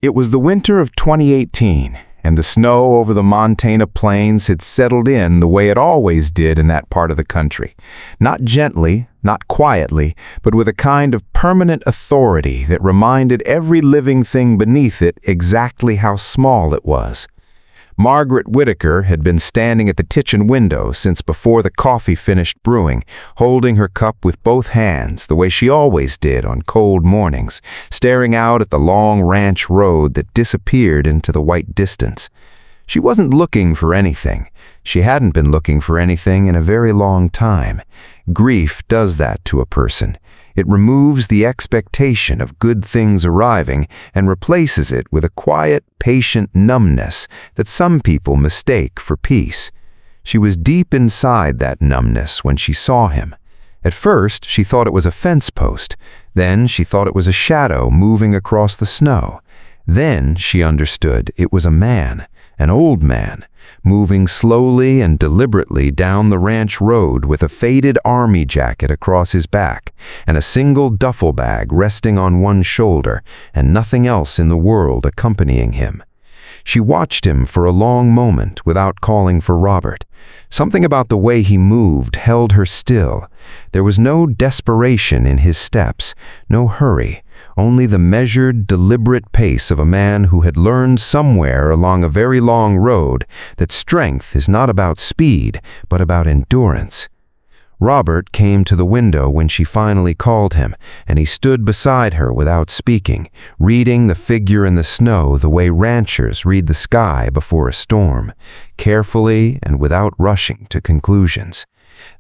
It was the winter of 2018, and the snow over the Montana plains had settled in the way it always did in that part of the country. Not gently, not quietly, but with a kind of permanent authority that reminded every living thing beneath it exactly how small it was. Margaret Whitaker had been standing at the kitchen window since before the coffee finished brewing, holding her cup with both hands the way she always did on cold mornings, staring out at the long ranch road that disappeared into the white distance. She wasn't looking for anything. She hadn't been looking for anything in a very long time. Grief does that to a person. It removes the expectation of good things arriving and replaces it with a quiet, patient numbness that some people mistake for peace. She was deep inside that numbness when she saw him. At first, she thought it was a fence post. Then she thought it was a shadow moving across the snow. Then she understood it was a man, an old man, moving slowly and deliberately down the ranch road with a faded army jacket across his back and a single duffel bag resting on one shoulder and nothing else in the world accompanying him. She watched him for a long moment without calling for Robert. Something about the way he moved held her still. There was no desperation in his steps, no hurry, only the measured, deliberate pace of a man who had learned somewhere along a very long road that strength is not about speed, but about endurance. Robert came to the window when she finally called him, and he stood beside her without speaking, reading the figure in the snow the way ranchers read the sky before a storm, carefully and without rushing to conclusions.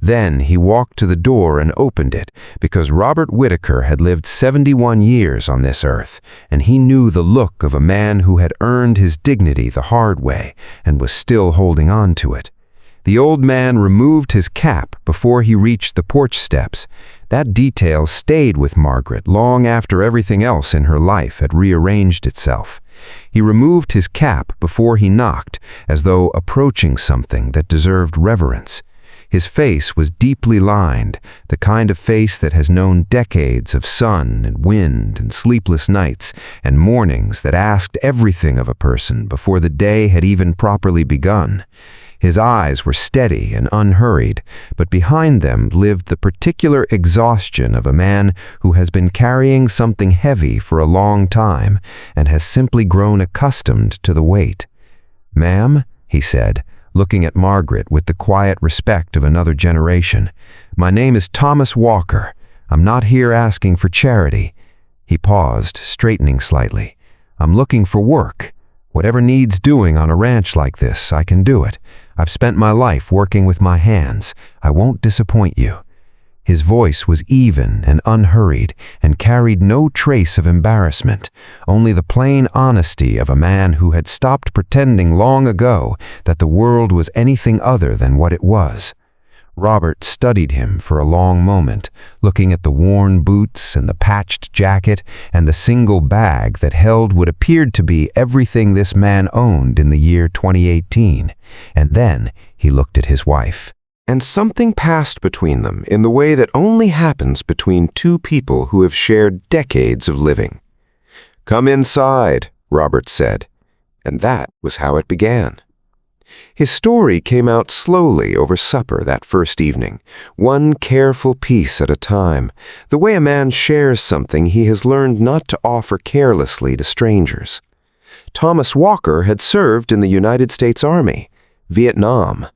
Then he walked to the door and opened it, because Robert Whitaker had lived 71 years on this earth, and he knew the look of a man who had earned his dignity the hard way and was still holding on to it. The old man removed his cap before he reached the porch steps. That detail stayed with Margaret long after everything else in her life had rearranged itself. He removed his cap before he knocked, as though approaching something that deserved reverence. His face was deeply lined, the kind of face that has known decades of sun and wind and sleepless nights and mornings that asked everything of a person before the day had even properly begun. His eyes were steady and unhurried, but behind them lived the particular exhaustion of a man who has been carrying something heavy for a long time and has simply grown accustomed to the weight. "Ma'am," he said, looking at Margaret with the quiet respect of another generation, "my name is Thomas Walker. I'm not here asking for charity." He paused, straightening slightly. "I'm looking for work. Whatever needs doing on a ranch like this, I can do it. I've spent my life working with my hands. I won't disappoint you." His voice was even and unhurried and carried no trace of embarrassment, only the plain honesty of a man who had stopped pretending long ago that the world was anything other than what it was. Robert studied him for a long moment, looking at the worn boots and the patched jacket and the single bag that held what appeared to be everything this man owned in the year 2018. And then he looked at his wife. And something passed between them in the way that only happens between two people who have shared decades of living. "Come inside," Robert said. And that was how it began. His story came out slowly over supper that first evening, one careful piece at a time, the way a man shares something he has learned not to offer carelessly to strangers. Thomas Walker had served in the United States Army, Vietnam.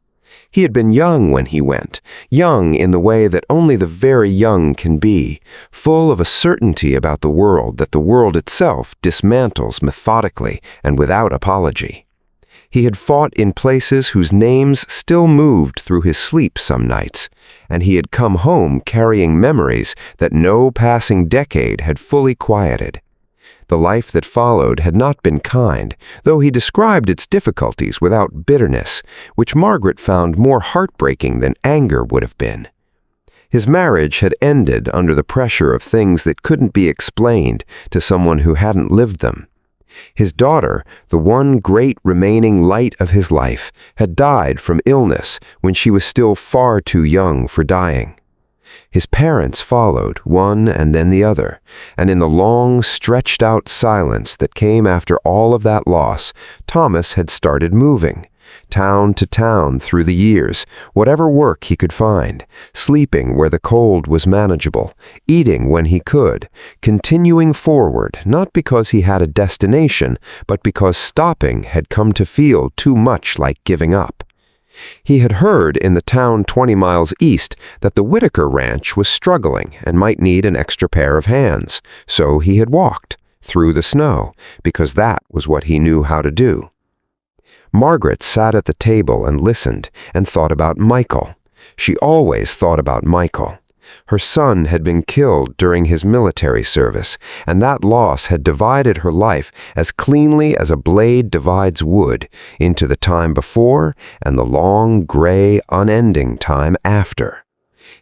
He had been young when he went, young in the way that only the very young can be, full of a certainty about the world that the world itself dismantles methodically and without apology. He had fought in places whose names still moved through his sleep some nights, and he had come home carrying memories that no passing decade had fully quieted. The life that followed had not been kind, though he described its difficulties without bitterness, which Margaret found more heartbreaking than anger would have been. His marriage had ended under the pressure of things that couldn't be explained to someone who hadn't lived them. His daughter, the one great remaining light of his life, had died from illness when she was still far too young for dying. His parents followed, one and then the other, and in the long, stretched-out silence that came after all of that loss, Thomas had started moving. Town to town through the years, whatever work he could find, sleeping where the cold was manageable, eating when he could, continuing forward, not because he had a destination, but because stopping had come to feel too much like giving up. He had heard in the town 20 miles east that the Whitaker ranch was struggling and might need an extra pair of hands, so he had walked through the snow, because that was what he knew how to do. Margaret sat at the table and listened and thought about Michael. She always thought about Michael. Her son had been killed during his military service, and that loss had divided her life as cleanly as a blade divides wood into the time before and the long, gray, unending time after.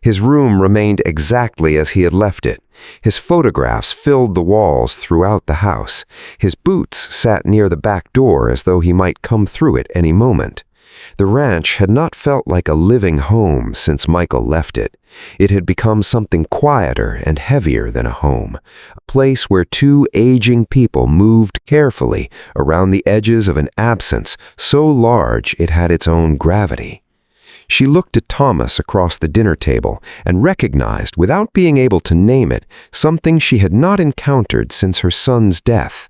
His room remained exactly as he had left it. His photographs filled the walls throughout the house. His boots sat near the back door as though he might come through it any moment. The ranch had not felt like a living home since Michael left it. It had become something quieter and heavier than a home, a place where two aging people moved carefully around the edges of an absence so large it had its own gravity. She looked at Thomas across the dinner table and recognized, without being able to name it, something she had not encountered since her son's death.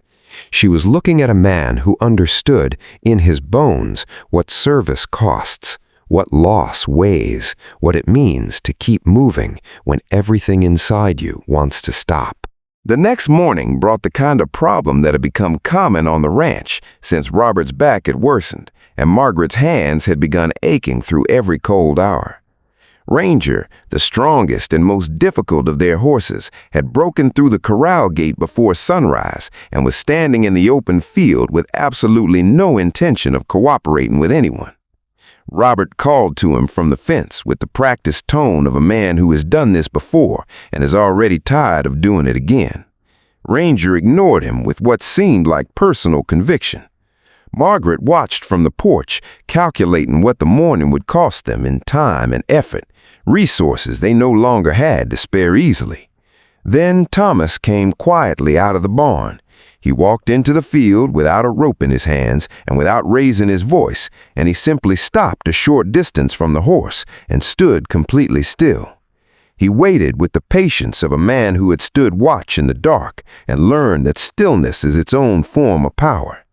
She was looking at a man who understood, in his bones, what service costs, what loss weighs, what it means to keep moving when everything inside you wants to stop. The next morning brought the kind of problem that had become common on the ranch since Robert's back had worsened and Margaret's hands had begun aching through every cold hour. Ranger, the strongest and most difficult of their horses, had broken through the corral gate before sunrise and was standing in the open field with absolutely no intention of cooperating with anyone. Robert called to him from the fence with the practiced tone of a man who has done this before and is already tired of doing it again. Ranger ignored him with what seemed like personal conviction. Margaret watched from the porch, calculating what the morning would cost them in time and effort, resources they no longer had to spare easily. Then Thomas came quietly out of the barn. He walked into the field without a rope in his hands and without raising his voice, and he simply stopped a short distance from the horse and stood completely still. He waited with the patience of a man who had stood watch in the dark and learned that stillness is its own form of power.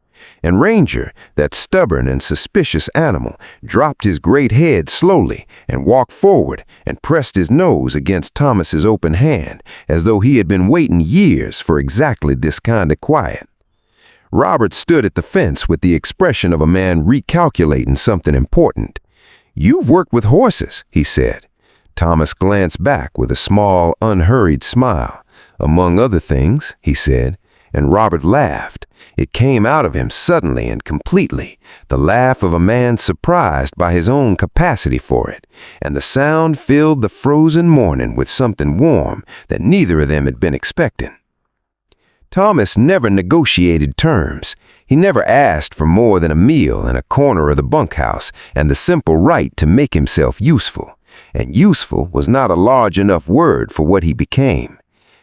And Ranger, that stubborn and suspicious animal, dropped his great head slowly and walked forward and pressed his nose against Thomas's open hand, as though he had been waiting years for exactly this kind of quiet. Robert stood at the fence with the expression of a man recalculating something important. "You've worked with horses," he said. Thomas glanced back with a small, unhurried smile. "Among other things," he said, and Robert laughed. It came out of him suddenly and completely, the laugh of a man surprised by his own capacity for it, and the sound filled the frozen morning with something warm that neither of them had been expecting. Thomas never negotiated terms. He never asked for more than a meal in a corner of the bunkhouse and the simple right to make himself useful. And useful was not a large enough word for what he became.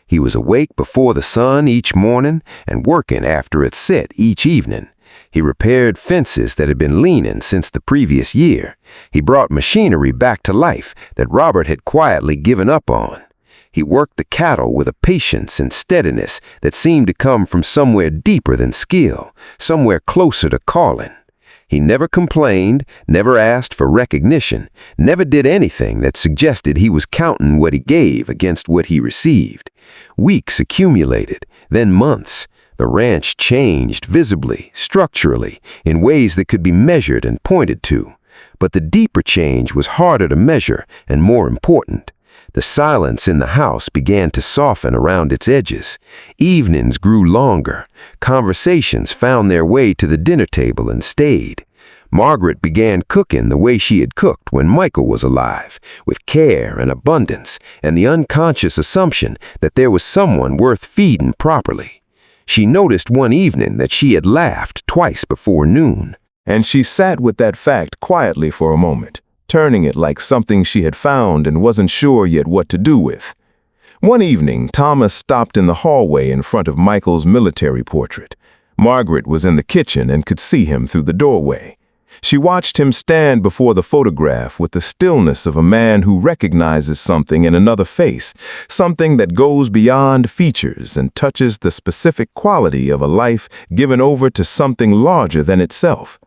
He was awake before the sun each morning and working after it set each evening. He repaired fences that had been leaning since the previous year. He brought machinery back to life that Robert had quietly given up on. He worked the cattle with a patience and steadiness that seemed to come from somewhere deeper than skill, somewhere closer to calling. He never complained, never asked for recognition, never did anything that suggested he was counting what he gave against what he received. Weeks accumulated, then months. The ranch changed visibly, structurally, in ways that could be measured and pointed to. But the deeper change was harder to measure and more important. The silence in the house began to soften around its edges. Evenings grew longer. Conversations found their way to the dinner table and stayed. Margaret began cooking the way she had cooked when Michael was alive, with care and abundance, and the unconscious assumption that there was someone worth feeding properly. She noticed one evening that she had laughed twice before noon, and she sat with that fact quietly for a moment, turning it like something she had found and wasn't sure yet what to do with. One evening, Thomas stopped in the hallway in front of Michael's military portrait. Margaret was in the kitchen and could see him through the doorway. She watched him stand before the photograph with the stillness of a man who recognizes something in another face, something that goes beyond features and touches the specific quality of a life given over to something larger than itself.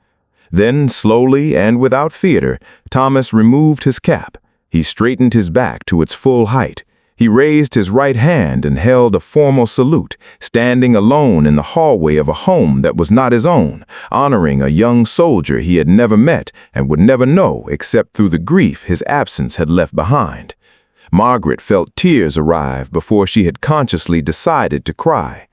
Then, slowly and without theater, Thomas removed his cap. He straightened his back to its full height. He raised his right hand and held a formal salute, standing alone in the hallway of a home that was not his own, honoring a young soldier he had never met and would never know except through the grief his absence had left behind. Margaret felt tears arrive before she had consciously decided to cry.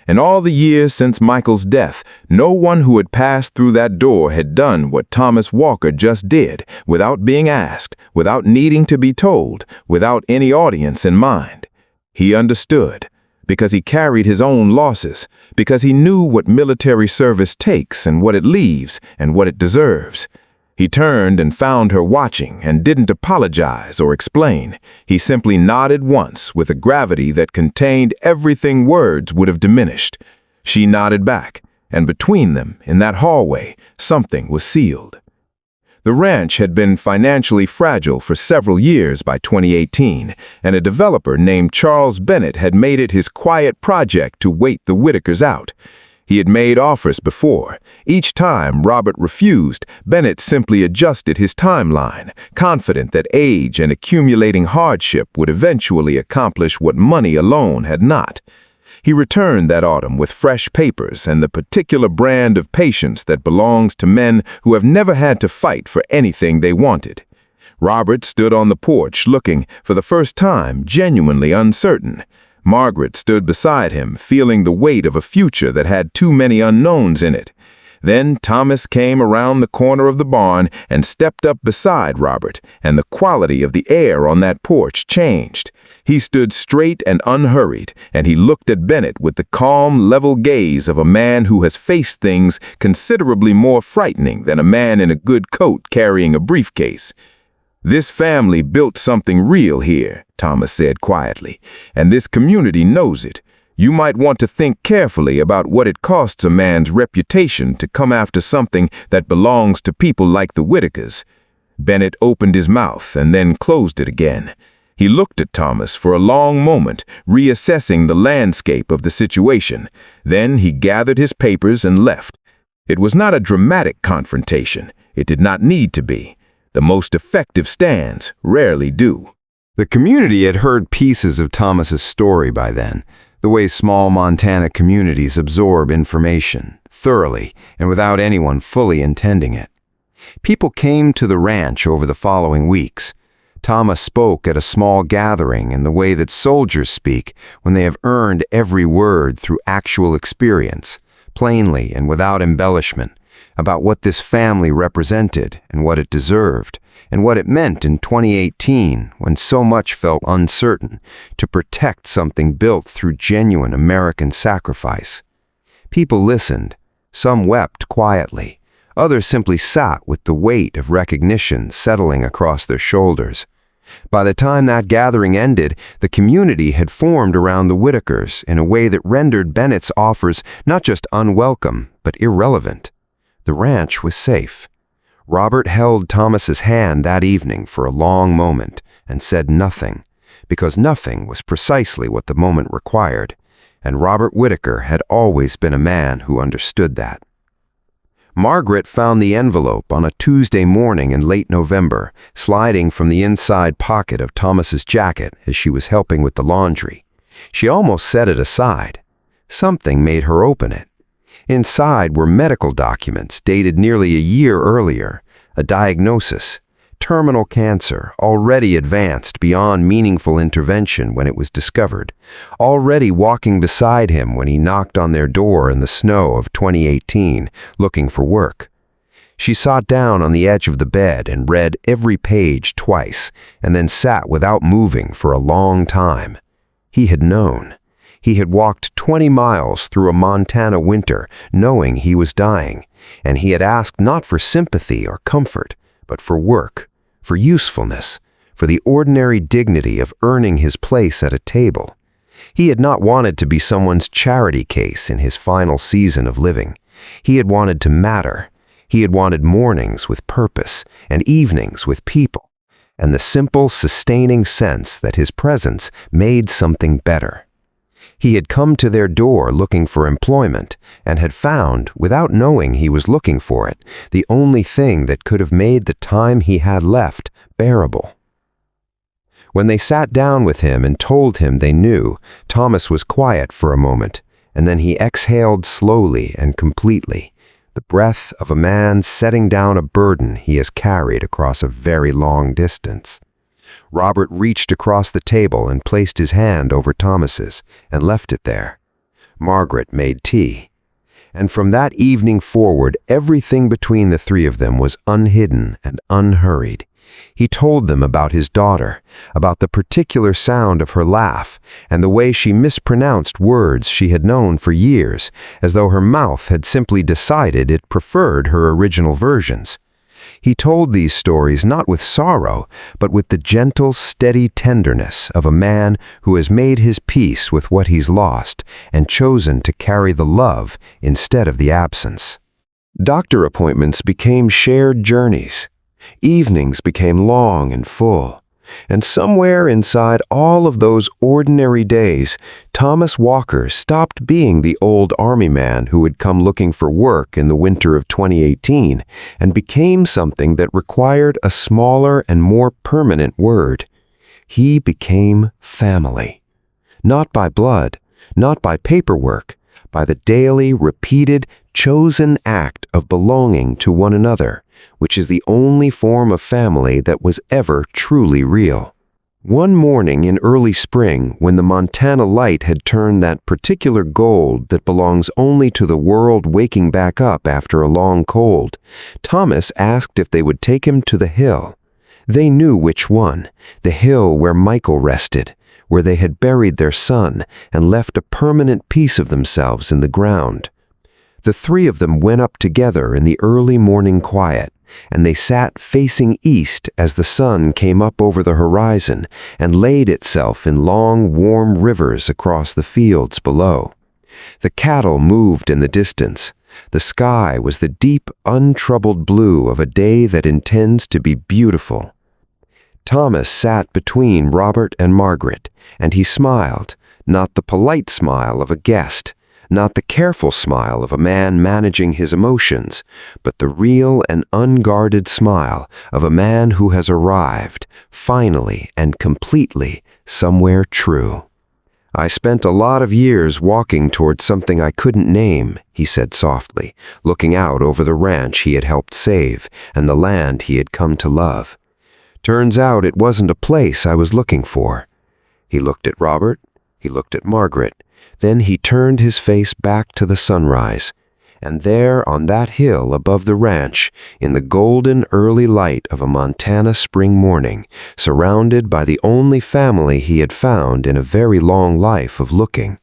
In all the years since Michael's death, no one who had passed through that door had done what Thomas Walker just did, without being asked, without needing to be told, without any audience in mind. He understood, because he carried his own losses, because he knew what military service takes and what it leaves and what it deserves. He turned and found her watching and didn't apologize or explain. He simply nodded once with a gravity that contained everything words would have diminished. She nodded back, and between them, in that hallway, something was sealed. The ranch had been financially fragile for several years by 2018, and a developer named Charles Bennett had made it his quiet project to wait the Whitakers out. He had made offers before. Each time Robert refused, Bennett simply adjusted his timeline, confident that age and accumulating hardship would eventually accomplish what money alone had not. He returned that autumn with fresh papers and the particular brand of patience that belongs to men who have never had to fight for anything they wanted. Robert stood on the porch looking, for the first time, genuinely uncertain. Margaret stood beside him, feeling the weight of a future that had too many unknowns in it. Then Thomas came around the corner of the barn and stepped up beside Robert, and the quality of the air on that porch changed. He stood straight and unhurried, and he looked at Bennett with the calm, level gaze of a man who has faced things considerably more frightening than a man in a good coat carrying a briefcase. "This family built something real here," Thomas said quietly, "and this community knows it. You might want to think carefully about what it costs a man's reputation to come after something that belongs to people like the Whitakers." Bennett opened his mouth and then closed it again. He looked at Thomas for a long moment, reassessing the landscape of the situation. Then he gathered his papers and left. It was not a dramatic confrontation. It did not need to be. The most effective stands rarely do. The community had heard pieces of Thomas's story by then, the way small Montana communities absorb information, thoroughly and without anyone fully intending it. People came to the ranch over the following weeks. Thomas spoke at a small gathering in the way that soldiers speak when they have earned every word through actual experience, plainly and without embellishment, about what this family represented and what it deserved, and what it meant in 2018 when so much felt uncertain to protect something built through genuine American sacrifice. People listened. Some wept quietly. Others simply sat with the weight of recognition settling across their shoulders. By the time that gathering ended, the community had formed around the Whitakers in a way that rendered Bennett's offers not just unwelcome, but irrelevant. The ranch was safe. Robert held Thomas's hand that evening for a long moment and said nothing, because nothing was precisely what the moment required, and Robert Whitaker had always been a man who understood that. Margaret found the envelope on a Tuesday morning in late November, sliding from the inside pocket of Thomas's jacket as she was helping with the laundry. She almost set it aside. Something made her open it. Inside were medical documents dated nearly a year earlier, a diagnosis, terminal cancer, already advanced beyond meaningful intervention when it was discovered, already walking beside him when he knocked on their door in the snow of 2018, looking for work. She sat down on the edge of the bed and read every page twice, and then sat without moving for a long time. He had known. He had walked 20 miles through a Montana winter, knowing he was dying, and he had asked not for sympathy or comfort, but for work, for usefulness, for the ordinary dignity of earning his place at a table. He had not wanted to be someone's charity case in his final season of living. He had wanted to matter. He had wanted mornings with purpose and evenings with people, and the simple, sustaining sense that his presence made something better. He had come to their door looking for employment and had found, without knowing he was looking for it, the only thing that could have made the time he had left bearable. When they sat down with him and told him they knew, Thomas was quiet for a moment, and then he exhaled slowly and completely, the breath of a man setting down a burden he has carried across a very long distance. Robert reached across the table and placed his hand over Thomas's and left it there. Margaret made tea. And from that evening forward, everything between the three of them was unhidden and unhurried. He told them about his daughter, about the particular sound of her laugh, and the way she mispronounced words she had known for years, as though her mouth had simply decided it preferred her original versions. He told these stories not with sorrow, but with the gentle, steady tenderness of a man who has made his peace with what he's lost and chosen to carry the love instead of the absence. Doctor appointments became shared journeys. Evenings became long and full. And somewhere inside all of those ordinary days, Thomas Walker stopped being the old army man who had come looking for work in the winter of 2018 and became something that required a smaller and more permanent word. He became family. Not by blood, not by paperwork, by the daily, repeated, chosen act of belonging to one another, which is the only form of family that was ever truly real. One morning in early spring, when the Montana light had turned that particular gold that belongs only to the world waking back up after a long cold, Thomas asked if they would take him to the hill. They knew which one, the hill where Michael rested, where they had buried their son and left a permanent piece of themselves in the ground. The three of them went up together in the early morning quiet, and they sat facing east as the sun came up over the horizon and laid itself in long, warm rivers across the fields below. The cattle moved in the distance. The sky was the deep, untroubled blue of a day that intends to be beautiful. Thomas sat between Robert and Margaret, and he smiled, not the polite smile of a guest, not the careful smile of a man managing his emotions, but the real and unguarded smile of a man who has arrived, finally and completely, somewhere true. "I spent a lot of years walking toward something I couldn't name," he said softly, looking out over the ranch he had helped save and the land he had come to love. "Turns out it wasn't a place I was looking for." He looked at Robert, he looked at Margaret, then he turned his face back to the sunrise, and there on that hill above the ranch, in the golden early light of a Montana spring morning, surrounded by the only family he had found in a very long life of looking,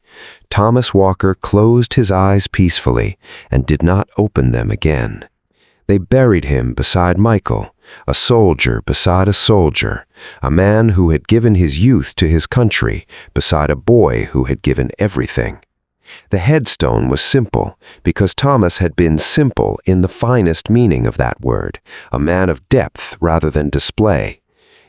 Thomas Walker closed his eyes peacefully and did not open them again. They buried him beside Michael, a soldier beside a soldier, a man who had given his youth to his country beside a boy who had given everything. The headstone was simple because Thomas had been simple in the finest meaning of that word, a man of depth rather than display.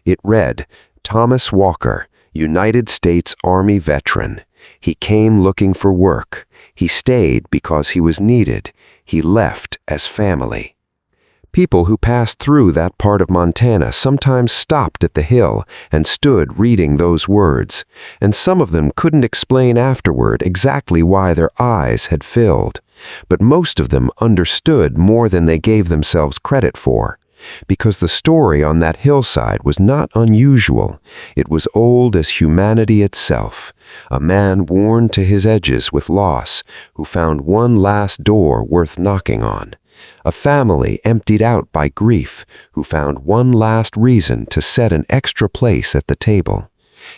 It read, "Thomas Walker, United States Army veteran. He came looking for work. He stayed because he was needed. He left as family." People who passed through that part of Montana sometimes stopped at the hill and stood reading those words, and some of them couldn't explain afterward exactly why their eyes had filled, but most of them understood more than they gave themselves credit for, because the story on that hillside was not unusual. It was old as humanity itself, a man worn to his edges with loss, who found one last door worth knocking on. A family emptied out by grief, who found one last reason to set an extra place at the table.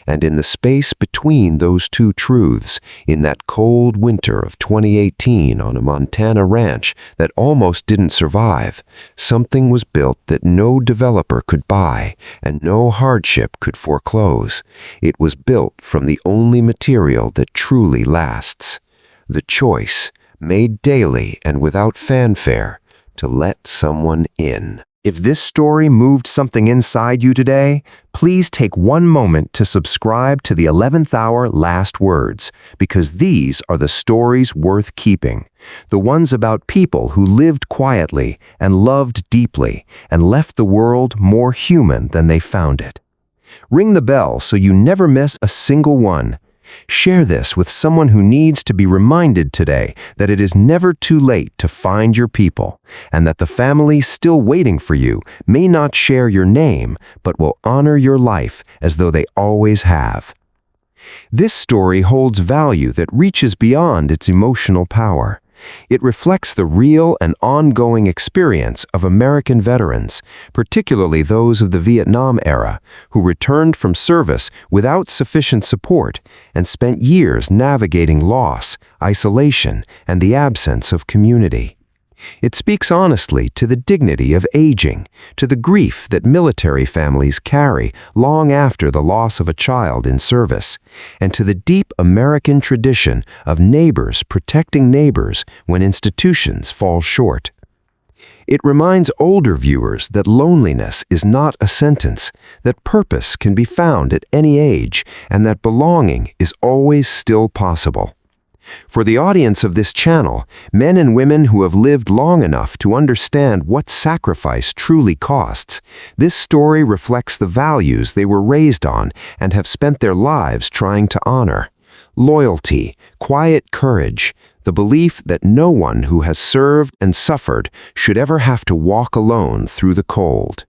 And in the space between those two truths, in that cold winter of 2018 on a Montana ranch that almost didn't survive, something was built that no developer could buy and no hardship could foreclose. It was built from the only material that truly lasts: the choice, made daily and without fanfare, to let someone in. If this story moved something inside you today, please take one moment to subscribe to the 11th Hour Last Words, because these are the stories worth keeping. The ones about people who lived quietly and loved deeply and left the world more human than they found it. Ring the bell so you never miss a single one. Share this with someone who needs to be reminded today that it is never too late to find your people, and that the family still waiting for you may not share your name, but will honor your life as though they always have. This story holds value that reaches beyond its emotional power. It reflects the real and ongoing experience of American veterans, particularly those of the Vietnam era, who returned from service without sufficient support and spent years navigating loss, isolation, and the absence of community. It speaks honestly to the dignity of aging, to the grief that military families carry long after the loss of a child in service, and to the deep American tradition of neighbors protecting neighbors when institutions fall short. It reminds older viewers that loneliness is not a sentence, that purpose can be found at any age, and that belonging is always still possible. For the audience of this channel, men and women who have lived long enough to understand what sacrifice truly costs, this story reflects the values they were raised on and have spent their lives trying to honor: loyalty, quiet courage, the belief that no one who has served and suffered should ever have to walk alone through the cold.